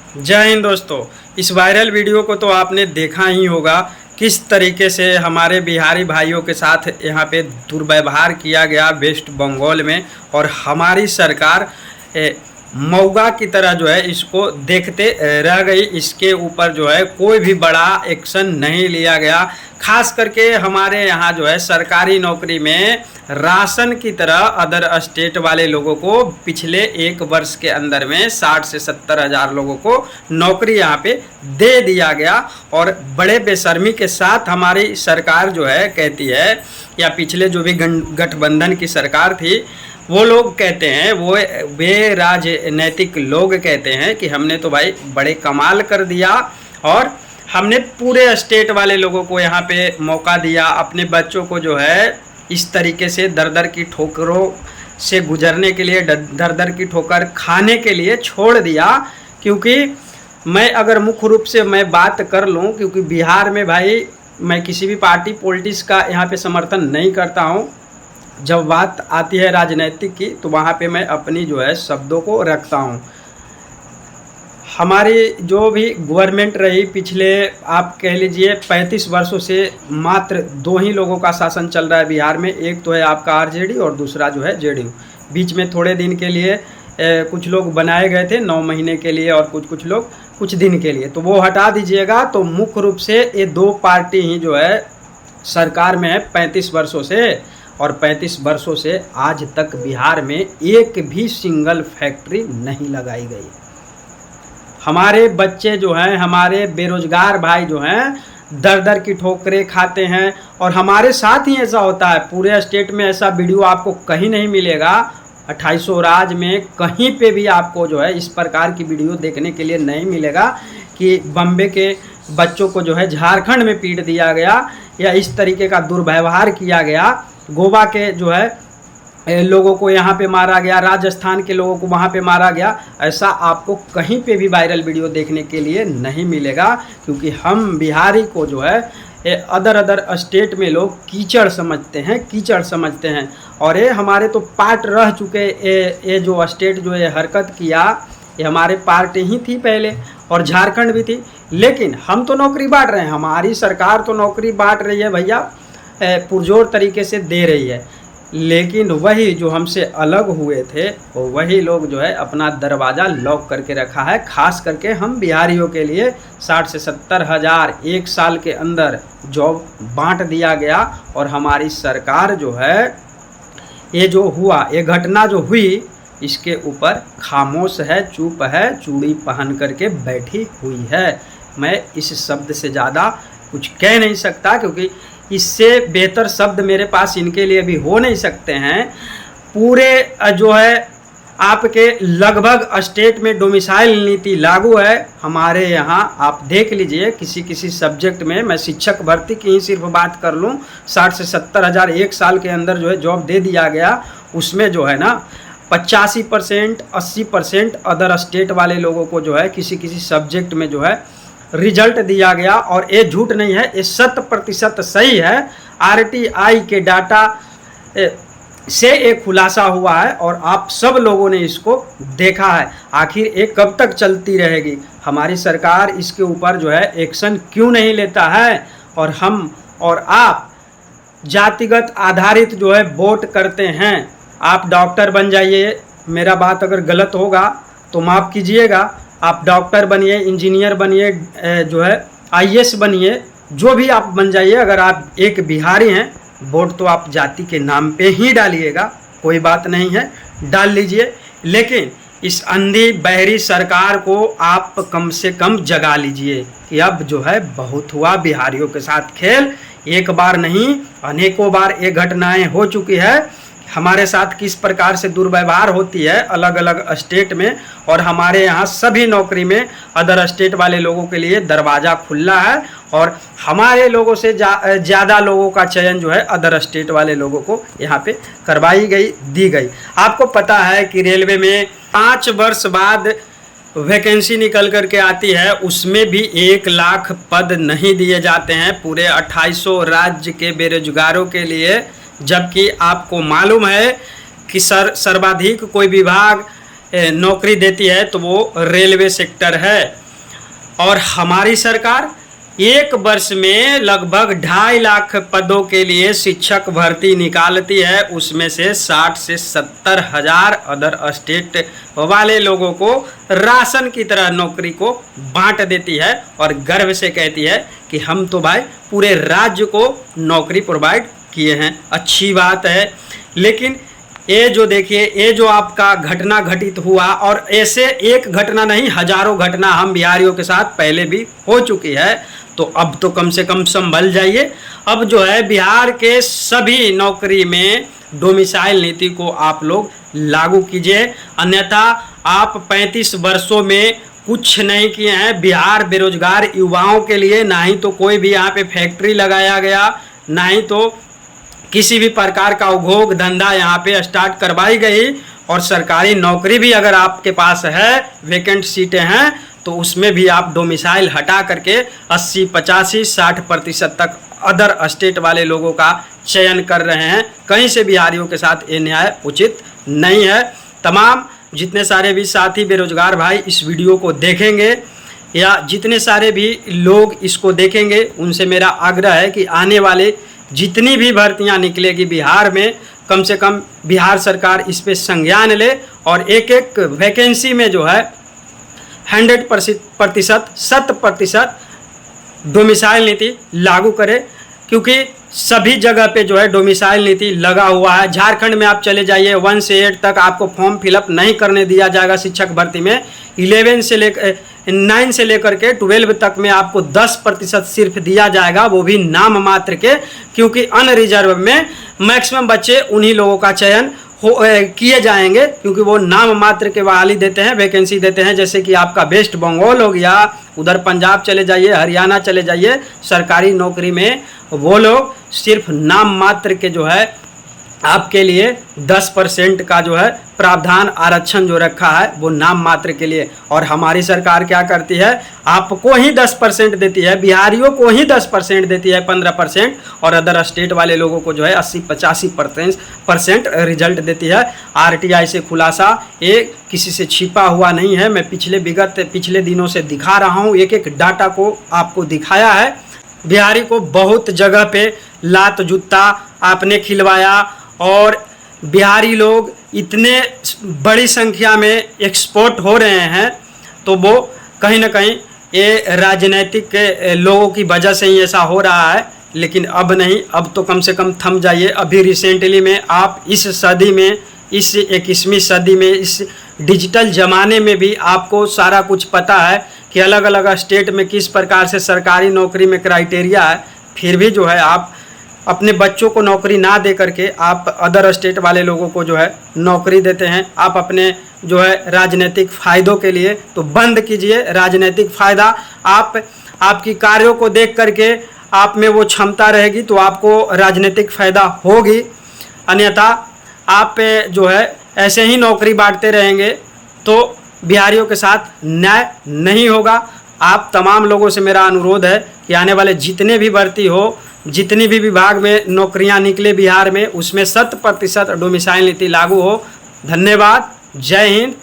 जय हिंद दोस्तों। इस वायरल वीडियो को तो आपने देखा ही होगा, किस तरीके से हमारे बिहारी भाइयों के साथ यहाँ पे दुर्व्यवहार किया गया वेस्ट बंगाल में। और हमारी सरकार मौगा की तरह जो है इसको देखते रह गई। इसके ऊपर जो है कोई भी बड़ा एक्शन नहीं लिया गया। खास करके हमारे यहाँ जो है सरकारी नौकरी में राशन की तरह अदर स्टेट वाले लोगों को पिछले 1 वर्ष के अंदर में 60 से 70 हज़ार लोगों को नौकरी यहाँ पे दे दिया गया। और बड़े बेशर्मी के साथ हमारी सरकार जो है कहती है, या पिछले जो भी गठबंधन की सरकार थी वो लोग कहते हैं, वो वे राजनैतिक लोग कहते हैं कि हमने तो भाई बड़े कमाल कर दिया और हमने पूरे स्टेट वाले लोगों को यहाँ पे मौका दिया। अपने बच्चों को जो है इस तरीके से दर दर की ठोकरों से गुजरने के लिए, दर दर की ठोकर खाने के लिए छोड़ दिया। क्योंकि मैं अगर मुख्य रूप से मैं बात कर लूँ, क्योंकि बिहार में भाई मैं किसी भी पार्टी पॉलिटिक्स का यहाँ पे समर्थन नहीं करता हूँ। जब बात आती है राजनीतिक की तो वहाँ पे मैं अपनी जो है शब्दों को रखता हूँ। हमारी जो भी गवर्नमेंट रही पिछले आप कह लीजिए 35 वर्षों से मात्र 2 ही लोगों का शासन चल रहा है बिहार में। एक तो है आपका आरजेडी और दूसरा जो है जेडीयू। बीच में थोड़े दिन के लिए कुछ लोग बनाए गए थे 9 महीने के लिए, और कुछ लोग कुछ दिन के लिए, तो वो हटा दीजिएगा। तो मुख्य रूप से ये 2 पार्टी ही जो है सरकार में है 35 वर्षों से। और 35 वर्षों से आज तक बिहार में एक भी सिंगल फैक्ट्री नहीं लगाई गई। हमारे बच्चे जो हैं, हमारे बेरोजगार भाई जो हैं दर दर की ठोकरें खाते हैं। और हमारे साथ ही ऐसा होता है, पूरे स्टेट में ऐसा वीडियो आपको कहीं नहीं मिलेगा। 2800 राज्य में कहीं पे भी आपको जो है इस प्रकार की वीडियो देखने के लिए नहीं मिलेगा कि बम्बे के बच्चों को जो है झारखंड में पीट दिया गया या इस तरीके का दुर्व्यवहार किया गया। गोवा के जो है लोगों को यहाँ पे मारा गया, राजस्थान के लोगों को वहाँ पे मारा गया। ऐसा आपको कहीं पे भी वायरल वीडियो देखने के लिए नहीं मिलेगा। क्योंकि हम बिहारी को जो है अदर स्टेट में लोग कीचड़ समझते हैं, कीचड़ समझते हैं। और ये हमारे तो पार्ट रह चुके, ये जो स्टेट जो ये हरकत किया ये हमारे पार्ट ही थी पहले, और झारखंड भी थी। लेकिन हम तो नौकरी बांट रहे हैं, हमारी सरकार तो नौकरी बांट रही है भैया, पुरजोर तरीके से दे रही है। लेकिन वही जो हमसे अलग हुए थे वही लोग जो है अपना दरवाज़ा लॉक करके रखा है। खास करके हम बिहारियों के लिए 60 से 70 हज़ार 1 साल के अंदर जॉब बांट दिया गया। और हमारी सरकार जो है ये जो हुआ, ये घटना जो हुई, इसके ऊपर खामोश है, चुप है, चूड़ी पहन करके बैठी हुई है। मैं इस शब्द से ज़्यादा कुछ कह नहीं सकता, क्योंकि इससे बेहतर शब्द मेरे पास इनके लिए भी हो नहीं सकते हैं। पूरे जो है आपके लगभग स्टेट में डोमिसाइल नीति लागू है। हमारे यहाँ आप देख लीजिए, किसी सब्जेक्ट में, मैं शिक्षक भर्ती की ही सिर्फ बात कर लूँ, 60 से 70 हज़ार 1 साल के अंदर जो है जॉब दे दिया गया। उसमें जो है ना 85% 80% अदर स्टेट वाले लोगों को जो है किसी सब्जेक्ट में जो है रिजल्ट दिया गया। और ये झूठ नहीं है, ये 100% सही है। आरटीआई के डाटा से एक खुलासा हुआ है और आप सब लोगों ने इसको देखा है। आखिर ये कब तक चलती रहेगी? हमारी सरकार इसके ऊपर जो है एक्शन क्यों नहीं लेता है? और हम और आप जातिगत आधारित जो है वोट करते हैं। आप डॉक्टर बन जाइए, मेरा बात अगर गलत होगा तो माफ़ कीजिएगा। आप डॉक्टर बनिए, इंजीनियर बनिए, जो है आईएएस बनिए, जो भी आप बन जाइए। अगर आप एक बिहारी हैं, वोट तो आप जाति के नाम पे ही डालिएगा, कोई बात नहीं है, डाल लीजिए। लेकिन इस अंधी बहरी सरकार को आप कम से कम जगा लीजिए कि अब जो है बहुत हुआ बिहारियों के साथ खेल। एक बार नहीं, अनेकों बार ये घटनाएं हो चुकी है। हमारे साथ किस प्रकार से दुर्व्यवहार होती है अलग अलग स्टेट में। और हमारे यहाँ सभी नौकरी में अदर स्टेट वाले लोगों के लिए दरवाज़ा खुला है। और हमारे लोगों से ज़्यादा लोगों का चयन जो है अदर स्टेट वाले लोगों को यहाँ पे करवाई गई, दी गई। आपको पता है कि रेलवे में 5 वर्ष बाद वैकेंसी निकल कर के आती है, उसमें भी 1 लाख पद नहीं दिए जाते हैं पूरे 2800 राज्य के बेरोजगारों के लिए। जबकि आपको मालूम है कि सर्वाधिक कोई विभाग नौकरी देती है तो वो रेलवे सेक्टर है। और हमारी सरकार एक वर्ष में लगभग 2.5 लाख पदों के लिए शिक्षक भर्ती निकालती है, उसमें से 60 से 70 हजार अदर स्टेट वाले लोगों को राशन की तरह नौकरी को बांट देती है और गर्व से कहती है कि हम तो भाई पूरे राज्य को नौकरी प्रोवाइड किए हैं। अच्छी बात है, लेकिन ये जो देखिए, ये जो आपका घटना घटित हुआ, और ऐसे एक घटना नहीं, हजारों घटना हम बिहारियों के साथ पहले भी हो चुकी है, तो अब तो कम से कम संभल जाइए। अब जो है बिहार के सभी नौकरी में डोमिसाइल नीति को आप लोग लागू कीजिए, अन्यथा आप 35 वर्षों में कुछ नहीं किए हैं बिहार बेरोजगार युवाओं के लिए। ना ही तो कोई भी यहाँ पे फैक्ट्री लगाया गया, ना ही तो किसी भी प्रकार का उद्योग धंधा यहाँ पे स्टार्ट करवाई गई। और सरकारी नौकरी भी अगर आपके पास है, वैकेंट सीटें हैं, तो उसमें भी आप डोमिसाइल हटा करके 80, 85, 60% तक अदर स्टेट वाले लोगों का चयन कर रहे हैं। कहीं से बिहारियों के साथ ये न्याय उचित नहीं है। तमाम जितने सारे भी साथी बेरोजगार भाई इस वीडियो को देखेंगे, या जितने सारे भी लोग इसको देखेंगे, उनसे मेरा आग्रह है कि आने वाले जितनी भी भर्तियां निकलेगी बिहार में, कम से कम बिहार सरकार इस पे संज्ञान ले और एक एक वैकेंसी में जो है 100%, 100% डोमिसाइल नीति लागू करे, क्योंकि सभी जगह पे जो है डोमिसाइल नीति लगा हुआ है। झारखंड में आप चले जाइए, 1 से 8 तक आपको फॉर्म फिलअप नहीं करने दिया जाएगा शिक्षक भर्ती में। 9 से लेकर के 12 तक में आपको 10% सिर्फ दिया जाएगा, वो भी नाम मात्र के, क्योंकि अनरिजर्व में मैक्सिमम बच्चे उन्हीं लोगों का चयन किए जाएंगे, क्योंकि वो नाम मात्र के बहाली देते हैं, वैकेंसी देते हैं। जैसे कि आपका वेस्ट बंगाल हो गया, उधर पंजाब चले जाइए, हरियाणा चले जाइए, सरकारी नौकरी में वो लोग सिर्फ नाम मात्र के जो है आपके लिए 10% का जो है प्रावधान आरक्षण जो रखा है वो नाम मात्र के लिए। और हमारी सरकार क्या करती है, आपको ही 10% देती है, बिहारियों को ही 10% देती है, 15%, और अदर स्टेट वाले लोगों को जो है 80-85% रिजल्ट देती है। RTI से खुलासा ये किसी से छिपा हुआ नहीं है। मैं पिछले दिनों से दिखा रहा हूँ, एक एक डाटा को आपको दिखाया है। बिहारी को बहुत जगह पे लात जूता आपने खिलवाया, और बिहारी लोग इतने बड़ी संख्या में एक्सपोर्ट हो रहे हैं, तो वो कहीं ना कहीं ये राजनीतिक लोगों की वजह से ही ऐसा हो रहा है। लेकिन अब नहीं, अब तो कम से कम थम जाइए। अभी रिसेंटली में आप इस सदी में, इस 21वीं सदी में, इस डिजिटल ज़माने में भी आपको सारा कुछ पता है कि अलग अलग स्टेट में किस प्रकार से सरकारी नौकरी में क्राइटेरिया है। फिर भी जो है आप अपने बच्चों को नौकरी ना दे करके आप अदर स्टेट वाले लोगों को जो है नौकरी देते हैं। आप अपने जो है राजनीतिक फ़ायदों के लिए तो बंद कीजिए राजनीतिक फ़ायदा। आपकी कार्यों को देख करके आप में वो क्षमता रहेगी तो आपको राजनीतिक फ़ायदा होगी, अन्यथा आप जो है ऐसे ही नौकरी बांटते रहेंगे तो बिहारियों के साथ न्याय नहीं होगा। आप तमाम लोगों से मेरा अनुरोध है कि आने वाले जितने भी भर्ती हो, जितनी भी विभाग में नौकरियां निकले बिहार में, उसमें 100% डोमिसाइल नीति लागू हो। धन्यवाद। जय हिंद।